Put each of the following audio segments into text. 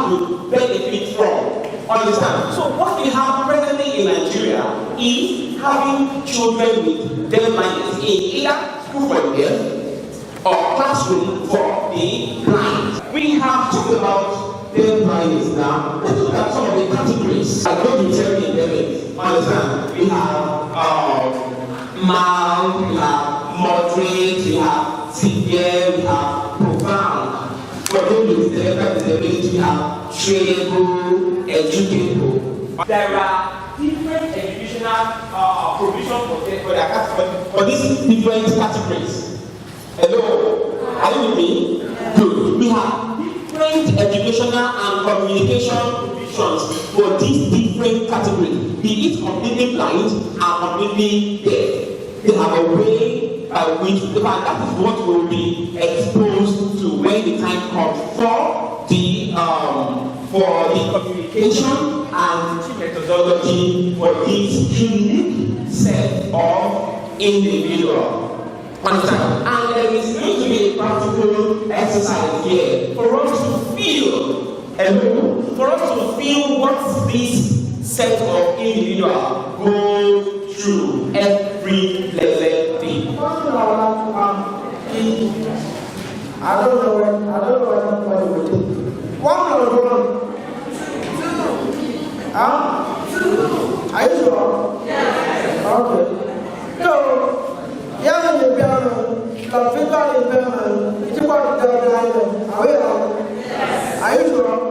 child would benefit from. Understand? So what we have presently in Nigeria is having children with deaf blindness in either school for the deaf or classroom for the blind. We have talked about deaf blindness now. Let's look at some of the categories. I'm going to tell you in them. Understand? We have mild, we have moderate, we have severe, we have profound. For those with developmental disability, we have trainable, educable. There are different educational provisions for these different categories. Hello? Are you with me? Good. We have different educational and communication provisions for these different categories. Be it completely blind and completely deaf. They have a way by which, and that is what will be exposed to when the time comes for the communication and methodology for this unique set of individuals. Understand? And there is going to be a practical exercise here for us to feel, for us to feel what this set of individuals go through every blessed day. I don't know what anybody will do. One or two? Are you sure? Yes. Okay. So, young in the piano, the people in the piano, it's about the piano. Are we out? Yes. Are you sure?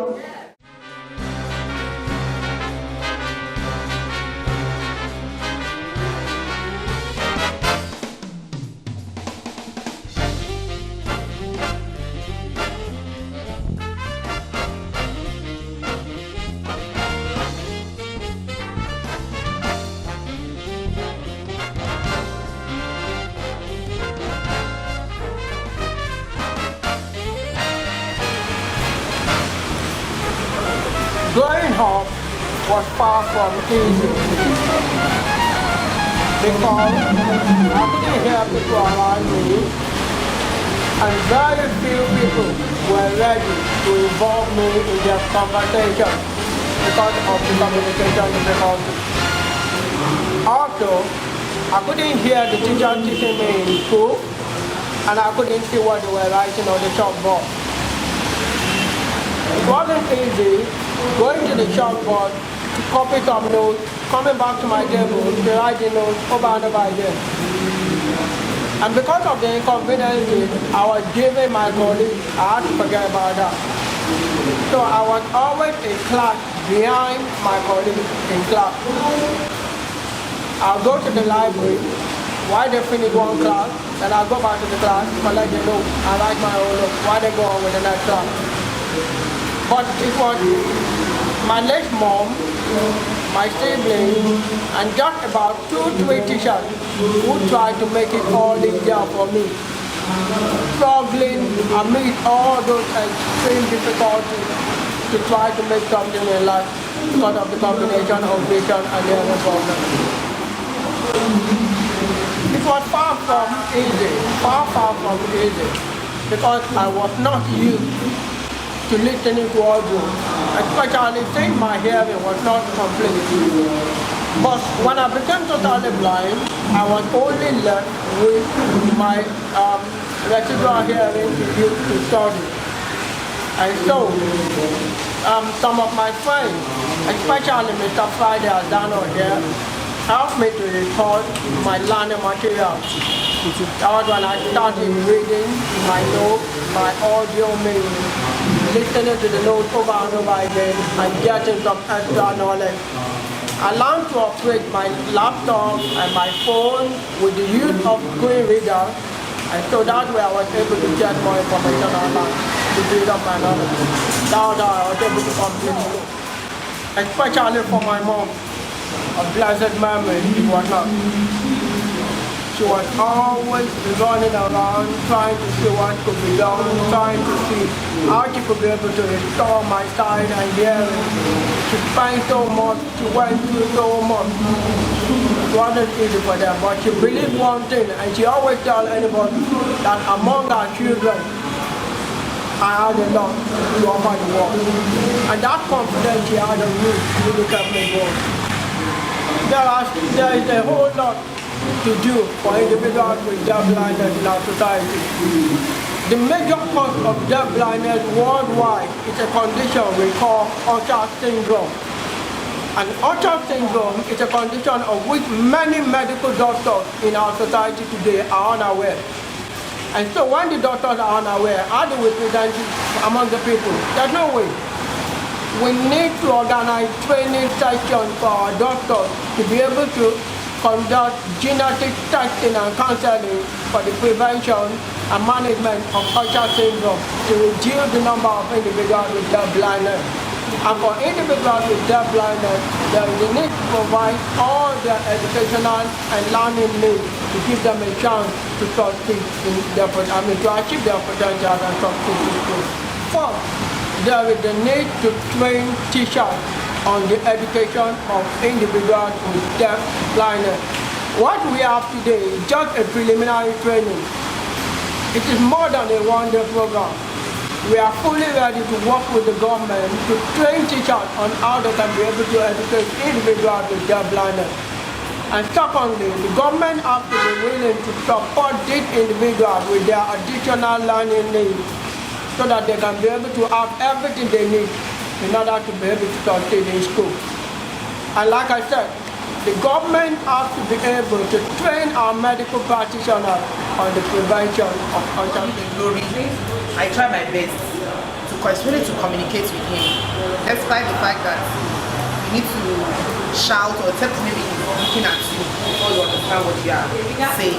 Growing up was far from easy because I couldn't hear people around me, and very few people were ready to involve me in their conversation because of the communication difficulties. Also, I couldn't hear the teacher teaching me in school, and I couldn't see what they were writing on the chalkboard. It wasn't easy going to the chalkboard to copy some notes, coming back to my table to write the notes over and over again. And because of the inconveniences I was giving my colleagues, I had to forget about that. So I was always in class behind my colleagues in class. I'll go to the library, while they finish one class, then I'll go back to the class, collect the notes, and write my own notes while they go on with the next class. But it was my late mom, my siblings, and just about 2-3 teachers who tried to make it all easier for me. Struggling amid all those extreme difficulties to try to make something in life because of the combination of vision and the other problems. It was far from easy, because I was not used to listening to audio, especially since my hearing was not complete. But when I became totally blind, I was only left with my residual hearing to use to study. And so, some of my friends, especially Mr. Friday Adano here, helped me to record my learning material. That was when I started reading my notes, my audio mail, listening to the notes over and over again, and getting some extra knowledge. I learned to operate my laptop and my phone with the use of screen reader, and so that way I was able to get more information online to build up my knowledge. That's how I was able to complete it. Especially for my mom, a blessed memory it was not. She was always running around trying to see what could be done, trying to see how she could be able to restore my sight and hearing. She spent so much, she went through so much. It wasn't easy for them, but she believed one thing, and she always tells anybody that among our children, I had a lot to offer the world. And that confidence he had on me really kept me going. There is a whole lot to do for individuals with deaf blindness in our society. The major cause of deaf blindness worldwide is a condition we call Usher syndrome. And Usher syndrome is a condition of which many medical doctors in our society today are unaware. And so when the doctors are unaware, how do we present it among the people? There's no way. We need to organize training sessions for our doctors to be able to conduct genetic testing and counseling for the prevention and management of Usher syndrome to reduce the number of individuals with deaf blindness. And for individuals with deaf blindness, there is a need to provide all their educational and learning needs to give them a chance to succeed in their, to achieve their potential and succeed in school. First, there is the need to train teachers on the education of individuals with deaf blindness. What we have today is just a preliminary training. It is more than a one-day program. We are fully ready to work with the government to train teachers on how they can be able to educate individuals with deaf blindness. And secondly, the government has to be willing to support these individuals with their additional learning needs so that they can be able to have everything they need in order to be able to succeed in school. And like I said, the government has to be able to train our medical practitioners on the prevention of Usher syndrome. I try my best to continue to communicate with him, despite the fact that you need to shout or except maybe looking at you before you understand what you are saying.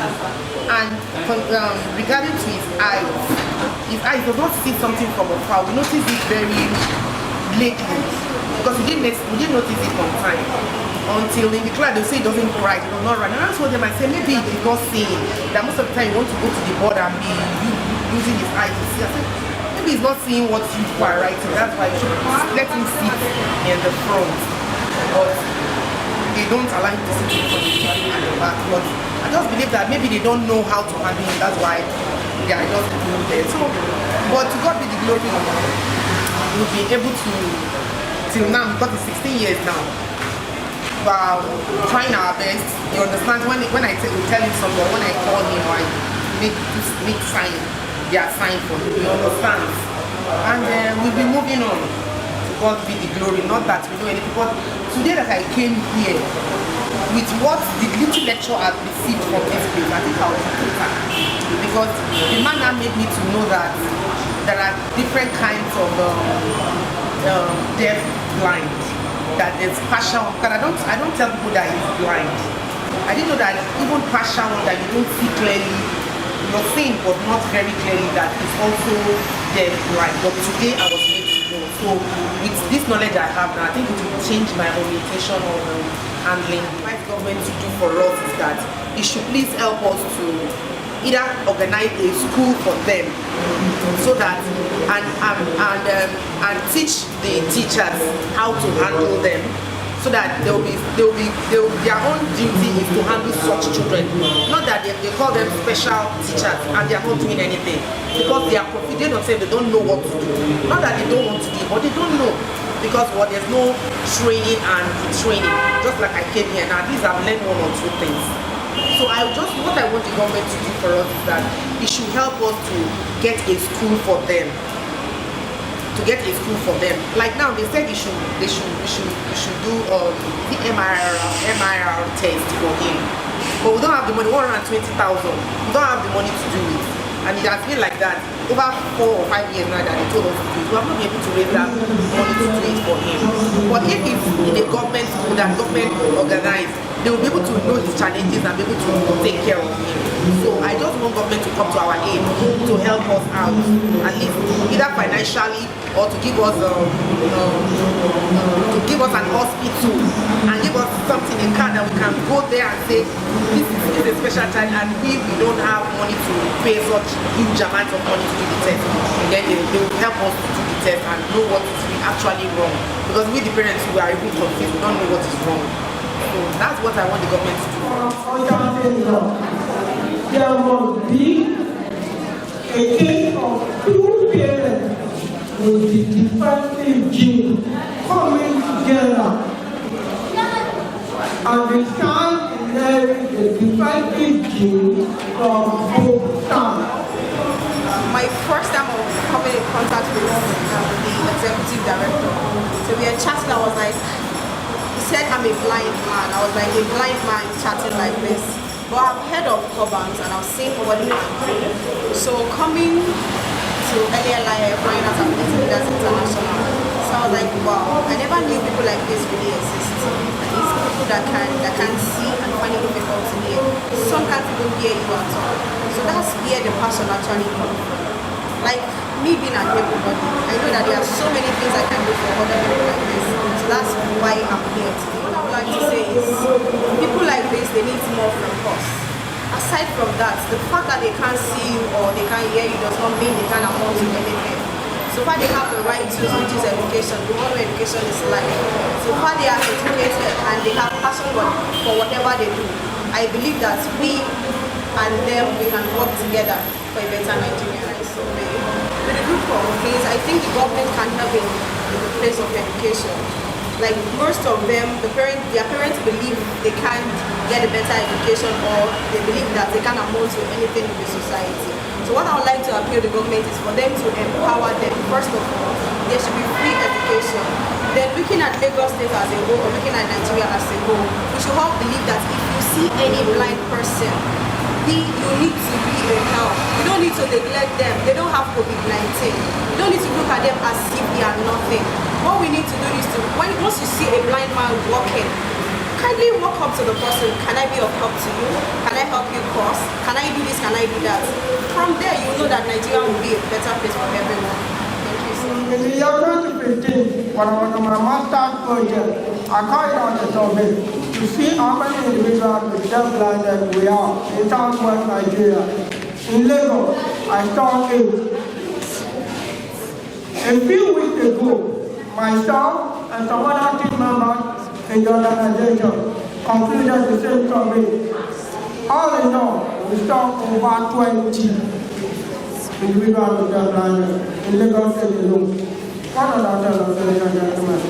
And regarding to his eyes does not see something from afar. We notice it very lately because we didn't notice it on time. Until in the class they say it doesn't cry, it does not run. And I told them, I said maybe he did not see that most of the time you want to go to the board and be using his eyes to see. I said, maybe he's not seeing what you are writing. That's why you should let him sit in the front. But they don't allow him to sit in front at the back. But I just believe that maybe they don't know how to handle him. That's why they are just doing there. So, but to God be the glory, we'll be able to, till now, because it's 16 years now, trying our best. You understand when I tell him something, when I call him or I make sign, they are sign for him. He understands. And we'll be moving on. To God be the glory. Not that we know anything, but today that I came here with what the little lecture I've received from this place, I think I was prepared. Because the man now made me to know that there are different kinds of deaf blind. That there's partial, because I don't tell people that he's blind. I didn't know that even partial one that you don't see clearly, you're seeing but not very clearly, that is also deaf blind. But today I was made to know. So with this knowledge I have now, I think it will change my orientation on handling. What the government to do for us is that it should please help us to either organize a school for them so that and teach the teachers how to handle them, so that their own duty is to handle such children. Not that they call them special teachers and they are not doing anything because they are confident of saying they don't know what to do. Not that they don't want to do, but they don't know because there's no training and training. Just like I came here now, at least I've learned one or two things. So what I want the government to do for us is that it should help us to get a school for them. Like now they said they should do the MIR test for him. But we don't have the money, 120,000. We don't have the money to do it. And it has been like that over 4 or 5 years now that they told us to do it. We have not been able to raise that money to do it for him. But if it's in a government school that government organized, they will be able to know his challenges and be able to take care of him. So I just want government to come to our aid to help us out, at least either financially or to give us an hospital and give us something in car that we can go there and say this is a special child and we don't have money to pay such huge amount of money to do the test. And then they will help us to do the test and know what is actually wrong. Because we the parents who are even confused, we don't know what is wrong. So that's what I want the government to do. There must be a case of two parents with the defective gene coming together, and the child inherits the defective gene from both sides. My first time of coming in contact with the executive director, so we were chatting. I was like, he said I'm a blind man. I was like, a blind man chatting like this. But I've heard of Cobans and I've seen what they do. So coming to LALIF, Flying Arts and Leaders International, so I was like, wow, I never knew people like this really exist. These people that can see and find it difficult to hear. Some can't even hear you at all. So that's where the passion actually comes from. Like me being an everybody, I know that there are so many things I can do for other people like this. So that's why I'm here today. What I would like to say is, people like this, they need more from us. Aside from that, the fact that they can't see you or they can't hear you does not mean they can't amount to anything. So far they have the right tools, which is education. We all know education is life. So far they are educated and they have passion for whatever they do. I believe that we and them, we can work together for a better Nigeria. So with a group of things, I think the government can help in the place of education. Like most of them, their parents believe they can't get a better education, or they believe that they can't amount to anything in the society. So what I would like to appeal to the government is for them to empower them. First of all, there should be free education. Then looking at Lagos State as a whole, or looking at Nigeria as a whole, we should all believe that if you see any blind person, you need to be a help. You don't need to neglect them. They don't have COVID-19. You don't need to look at them as if they are nothing. What we need to do is to, once you see a blind man walking, kindly walk up to the person. Can I be of help to you? Can I help you cross? Can I do this? Can I do that? From there, you know that Nigeria will be a better place for everyone. Thank you so much. In the year 2015, when I was on my master's project, I carried on the survey to see how many individuals with deaf blindness we are in southwest Nigeria. In Lagos, I saw 8. A few weeks ago, myself and some other team members in the organization concluded the same survey. All in all, we saw over 20 individuals with deaf blindness in Lagos State alone. What does that tell us, ladies and gentlemen?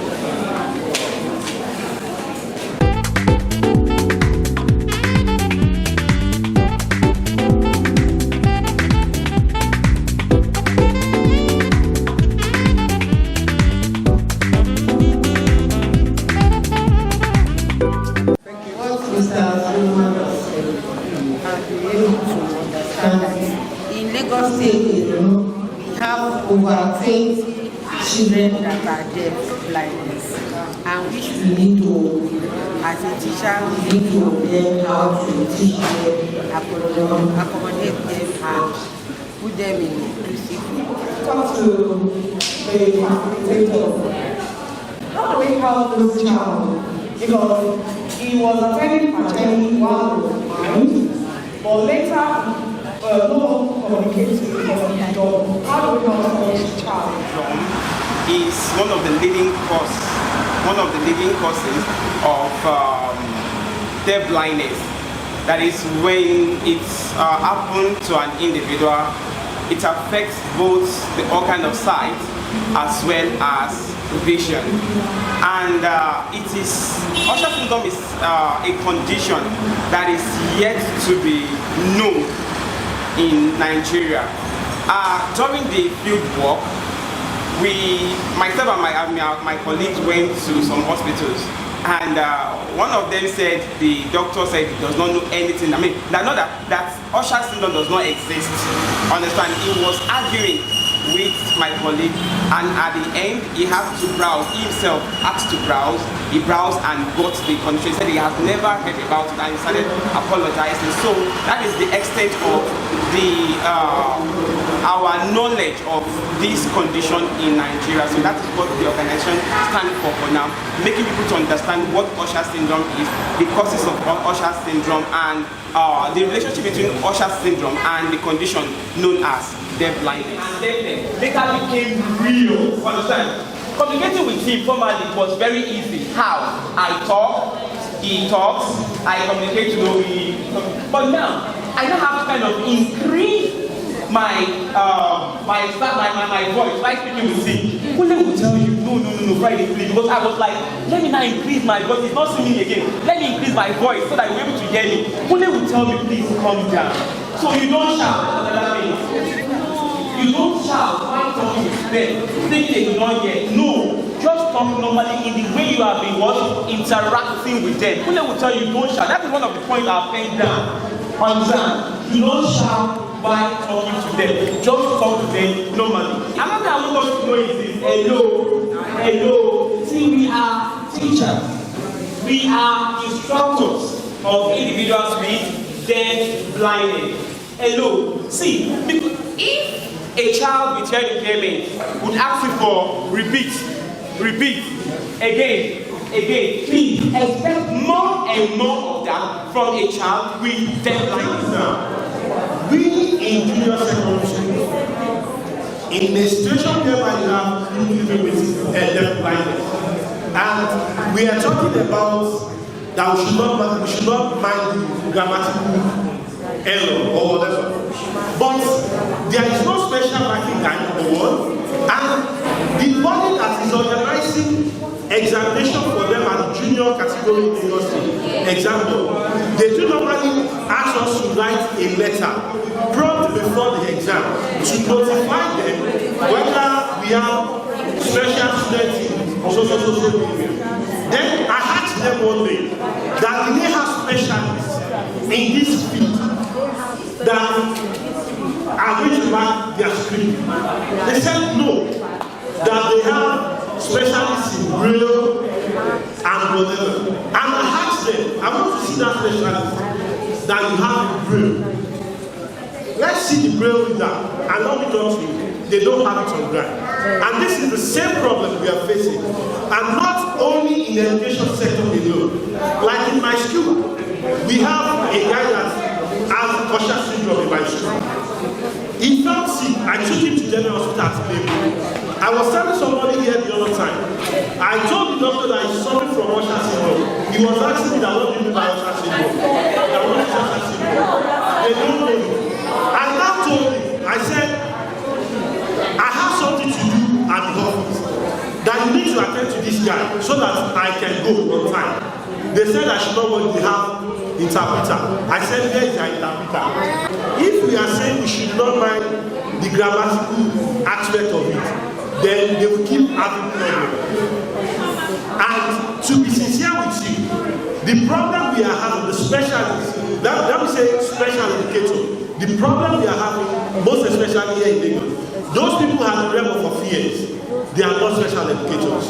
In Lagos State, we have over 20 children that are deaf blindness, and which we need to, as a teacher, we need to learn how to teach them, accommodate them, and put them in inclusive way. Come to the how do we help this child? Because he was attending paternity while he was blind, but later no communicating because of his job. How do we help this child? Is one of the leading causes of deaf blindness. That is, when it's happened to an individual, it affects both the organ of sight as well as vision. And Usher syndrome is a condition that is yet to be known in Nigeria. During the field work, myself and my colleagues went to some hospitals, and one of them said, the doctor said he does not know anything. I mean, that Usher syndrome does not exist. Understand? He was arguing with my colleague, and at the end he had to browse. He himself had to browse. He browsed and got the condition. He said he has never heard about it, and he started apologizing. So that is the extent of our knowledge of this condition in Nigeria. So that is what the organization stands for now, making people to understand what Usher syndrome is, the causes of Usher syndrome, and the relationship between Usher syndrome and the condition known as deaf blindness. Later became real. Understand? Communicating with him formally was very easy. How? I talk, he talks, I communicate to know. But now I don't have to kind of increase my my voice, by speaking with him. Kunle will tell you, no, Friday, please. Because I was like, let me not increase my voice. It's not singing again. Let me increase my voice so that you're able to hear me. Kunle will tell me, please calm down. So you don't shout. You don't shout while talking with them, thinking they do not hear. No. Just talk normally in the way you have been interacting with them. Kunle will tell you, don't shout. That is one of the points I've penned down. Understand? You don't shout while talking to them. Just talk to them normally. Another thing I want us to know is this. Hello. See, we are teachers. We are instructors of individuals with deaf blindness. Hello. See, if a child with hearing impairment would ask you for repeat, again, please expect more and more of that from a child with deaf blindness. Now, we in junior secondary school, in a situation whereby you have people living with deaf blindness, and we are talking about that we should not mind the grammatical error or whatever. But there is no special marking guide, number one, and the body that is organizing examination for them at the junior category university example, they do normally ask us to write a letter prompt before the exam to notify them whether we have special students in so area. Then I asked them one day that they have specialists in this field that are going to mark their screen. They said no, that they have specialists in Braille and whatever. And I asked them, I want to see that specialist that you have in Braille. Let's see the Braille reader, and let me talk to you. They don't have it on ground. And this is the same problem we are facing. And not only in the education sector alone. Like in my school, we have a guy that has Usher syndrome in my school. He felt sick. I took him to General Hospital at Playboy. I was telling somebody here the other time. I told the doctor that he's suffering from Usher syndrome. He was asking me that what do you mean by Usher syndrome? That what is Usher syndrome? They don't know me. I now told him, I said, I have something to do at the office. That you need to attend to this guy so that I can go on time. They said I should not want to have interpreter. I said, where is your interpreter? If we are saying we should not mind the grammatical aspect of it, then they will keep having problems. And to be sincere with you, the problem we are having, the specialists, let me say special educator, the problem we are having, most especially here in Lagos, those people have the realm of affairs. They are not special educators.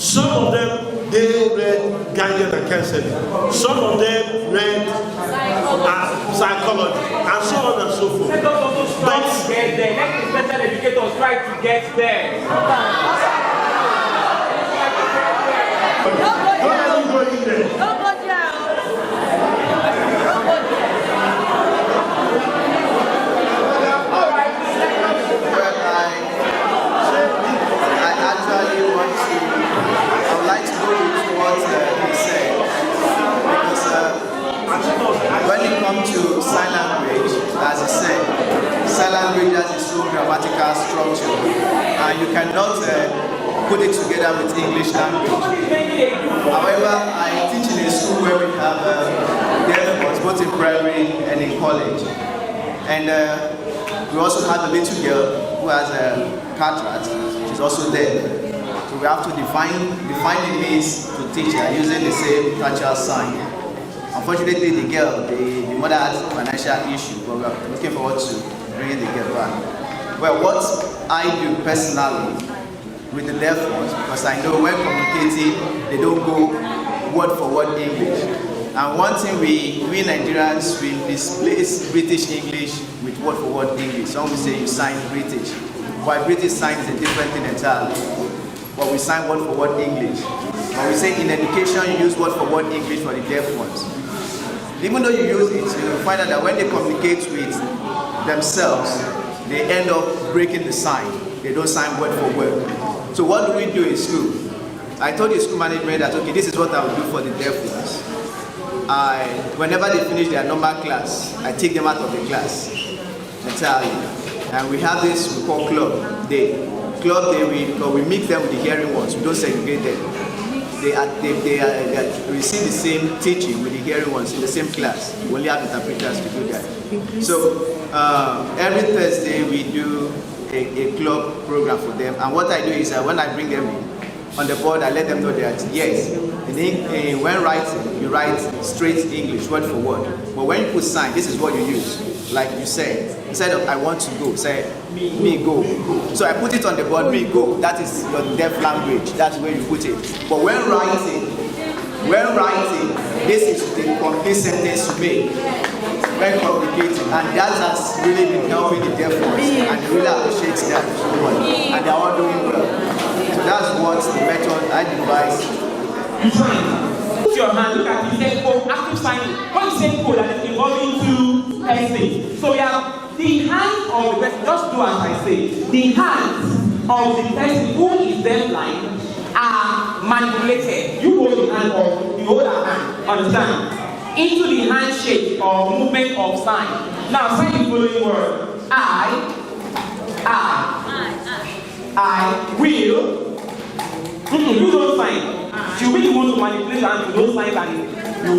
Some of them, they read guidance and counseling. Some of them read psychology, and so on and so forth. Let us also try to get there. Let the special educators try to get there. Don't let me go in there. When it comes to sign language, as I said, sign language has its own grammatical structure, and you cannot put it together with English language. However, I teach in a school where we have deaf both in primary and in college, and we also have a little girl who has a cataract. She's also deaf. So we have to define the means to teach her using the same tactile sign. Unfortunately, the girl, the mother has a financial issue, but we are looking forward to bringing the girl back. Well, what I do personally with the deaf ones, because I know when communicating, they don't go word for word English. And one thing we Nigerians, we displace British English with word for word English. Some will say you sign British. While British sign is a different thing entirely. But we sign word for word English. But we say in education, you use word for word English for the deaf ones. Even though you use it, you will find out that when they communicate with themselves, they end up breaking the sign. They don't sign word for word. So what do we do in school? I told the school management that, okay, this is what I will do for the deaf ones. Whenever they finish their normal class, I take them out of the class entirely. And we have this we call club day. Club day, we mix them with the hearing ones. We don't segregate them. They receive the same teaching with the hearing ones in the same class. We only have interpreters to do that. So every Thursday we do a club program for them. And what I do is when I bring them in, on the board I let them know that yes, when writing, you write straight English, word for word. But when you put sign, this is what you use. Like you said, instead of I want to go, say me go. So I put it on the board, me go. That is your deaf language. That's where you put it. But when writing, this is the complete sentence you make. Very complicated, and that has really been helping the deaf ones, and they really appreciate that so much. And they are all doing well. So that's what the method I devised. You sign. Put your hand, look at it, say, oh, active signing. When you say code, that is involving two persons. So we have the hands of the person, just do as I say. The hands of the person who is deafblind are manipulated. You hold the hand of the other hand, understand? Into the handshake or movement of sign. Now sign the following word. I will. You don't sign. She really want to manipulate and you don't sign and you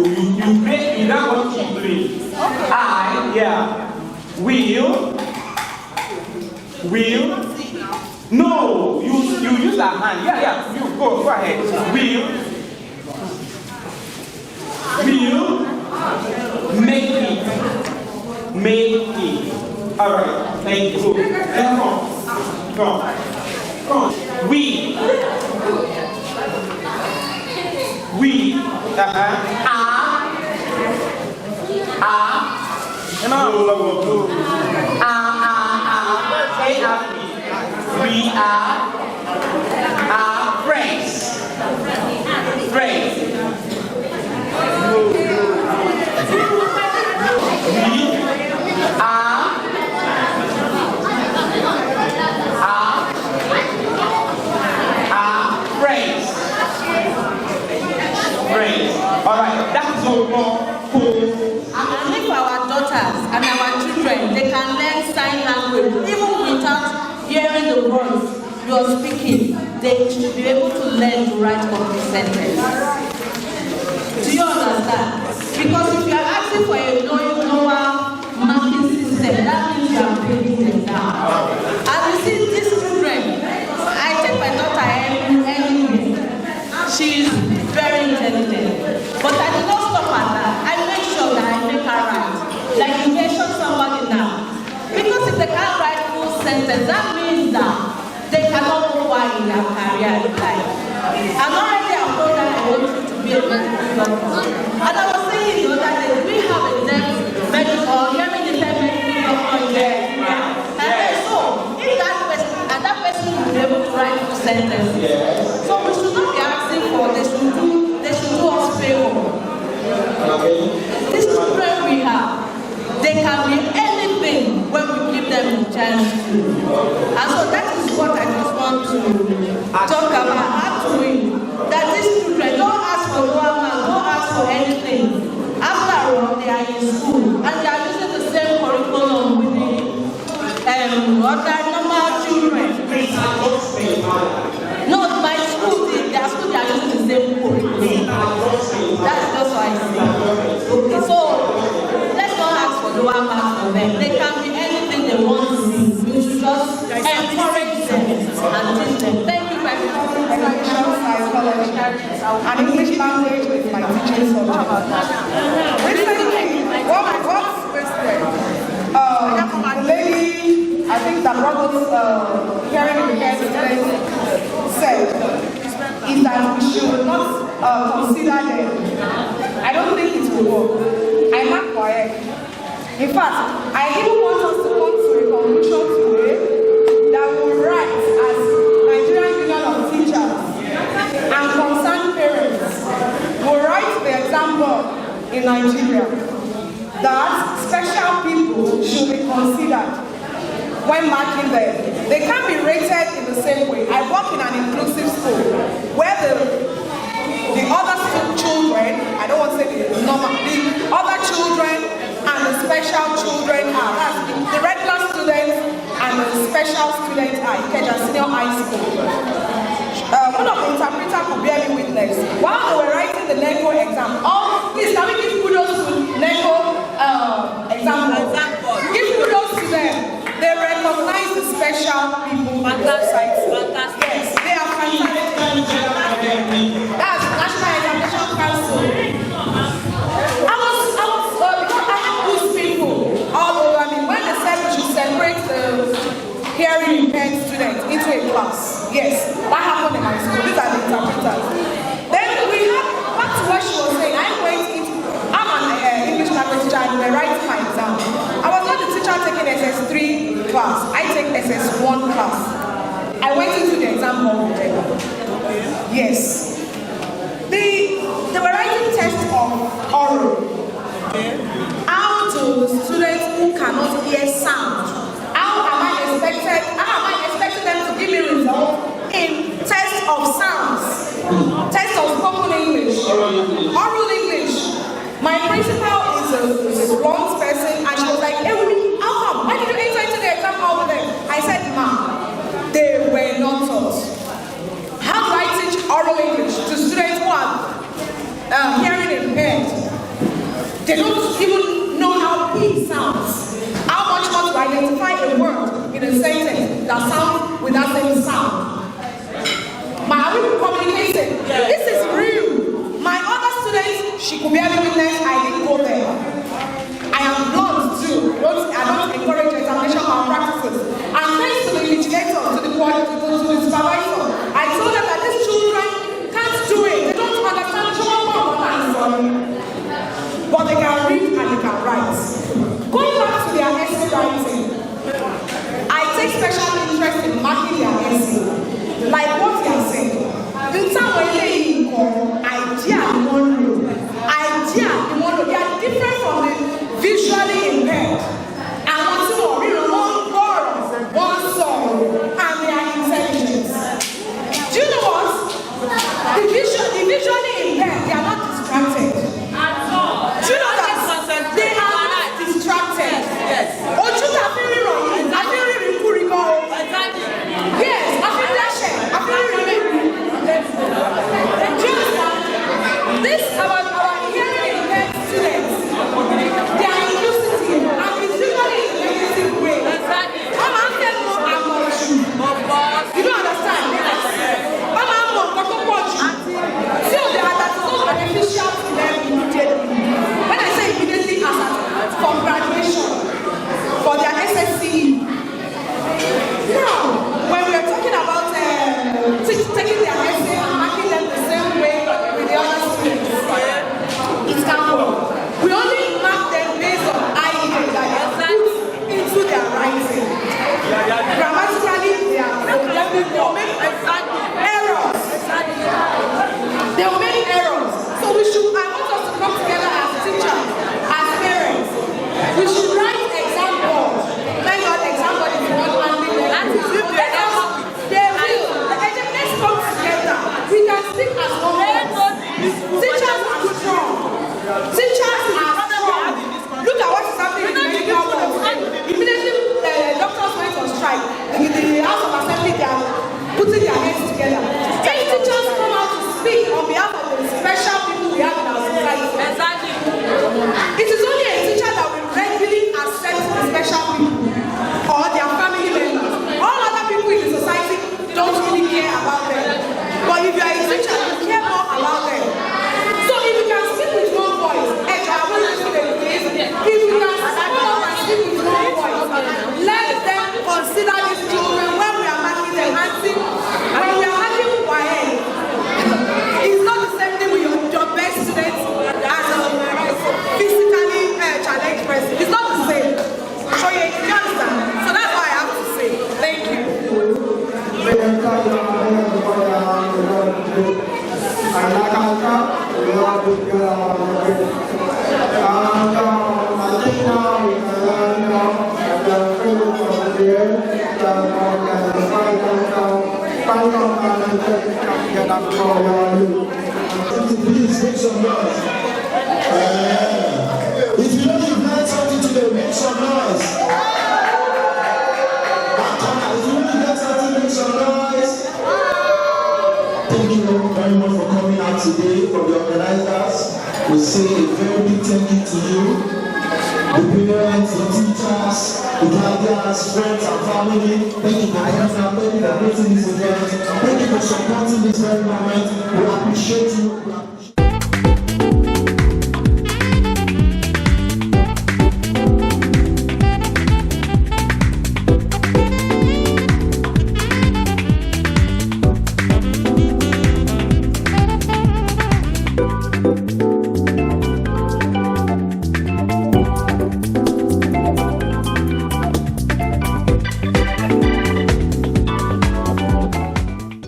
break without what she's doing. Will. No, you use that hand. Yeah. You go ahead. Will make it. All right. Thank you. Let's go. We are friends. Alright, that's so cool. And if our daughters and our children, they can learn sign language, even without hearing the words you are speaking, they should be able to learn to write complete sentences. Do you understand? Because if you are asking for a lower marking system, that means you are breaking them down. And you see, these children, I take my daughter anywhere. She is very intelligent. But I did not stop at that. I make sure that I make her write. Like you mentioned somebody now. Because if they can't write full sentence, that means that they cannot go far in their career in life. And already I told that I want you to be a medical doctor. And I was saying the other day, we have a deaf medical, hearing independent medical doctor in there. And so, if that person will be able to write full sentence. So we should not be asking for they should do us favor. These children we have, they can be anything when we give them a chance to. And so that is what I just want to talk about. That these children don't ask for one man, don't ask for anything. After all, they are in school and they are using the same curriculum with the other normal children. No, my school, their school, they are using the same curriculum. That's just what I see. Okay, so let's not ask for lower marks for them. They can be anything they want to be. We should just encourage them and teach them. Thank you very much. And English language is my teaching subject. Recently, what the lady, I think that Robert hearing in the students said is that we should not consider them. I don't think it will work. I'm not correct. In fact, I even want us to come to a conclusion today that we will write as Nigerian Union of Teachers and concerned parents will write the example in Nigeria that special people should be considered when marking them. They can't be rated in the same way. I work in an inclusive school where the other children, I don't want to say the other children and the special children are the regular students and Ikeja Senior High School. One of the interpreters could bear me witness. While they were writing the NECO exam, please can we give kudos to NECO exam board? Give kudos to them. They recognize the special people in the society. Yes, they are fantastic. That's National Examination Council. Because I have those people all over me. When they said we should separate the hearing impaired students into a class, yes, that happened in my school. These are the interpreters. Then we have, back to what she was saying, I'm an English language teacher and we're writing my exam. I was not the teacher taking SS3 class. I take SS1 class. I went into the exam hall with them. Yes. They were writing tests of oral. How to students who cannot hear sound. How am I expecting them to give me results in tests of sounds, tests of spoken English, oral English. My principal is a blunt person and she was like, hey, how come? Why did you enter into the exam hall with them? I said, ma'am, they were not taught. How do I teach oral English to students who are hearing impaired? They don't even know how P sounds. How much more to identify a word in a sentence that sounds with that same sound? Are we communicating? Yeah. This is real. My other students, she could bear me witness, I didn't go there. I am blunt too. I don't encourage examination malpractices. And thanks to the invigilator, to the supervisor, I told them that these children can't do it. They don't understand but they can read and they can write. Going back to their essay writing, I take special interest in marking their essay. Like what they are saying. In some way, idea, they are different from the visually impaired. And what's more, one word, one song, and they are intelligent. Do you know what? The visually impaired, they are not distracted. Do you know that they are not distracted? Yes. Ojuta feel wrong. I feel really cool. Yes, I feel flashy. I feel really. This about our hearing impaired students. They are inclusive and it's usually in a negative way. I'm asking more emotion. You don't understand? I'm more so they are that so beneficial to them immediately. When I say immediately, as for graduation, for their SSCE. Now, when we are talking about taking their essay and marking them the same way with the other students, it can work. We only mark them based on IED that they put into their writing. Grammatically, they will make errors. They will make errors. So I want us to come together as teachers, as parents. We should write exam board. Thank God exam board is not handling them. Let's come together. We can speak as one. Teachers are strong. Teachers are strong. Look at what is happening in the medical world. Immediately doctors went on strike. The House of Assembly, they are putting their heads together. Any teachers come out to speak on behalf of the special people we have in our society. Exactly. It is only a teacher that will regularly accept the special people or their family members. All other people in the society don't really care about them. But if you are a teacher, you care more about them. So if you can speak with one voice, if you can stand up and speak with one voice, let them consider these children when we are marking them and see when we are marking YN. It's not the same thing with your best students as a physically challenged person. It's not the same. So you understand? So that's what I have to say. Thank you. Please make some noise. If you know you've learned something today, make some noise. If you know you've learned something you very much for coming out today. From the organizers, we say a very big thank you to you, the parents, the teachers, the guardians, friends and family. Thank you for coming out. Thank you for creating this event. Thank you for supporting this very moment. We appreciate you.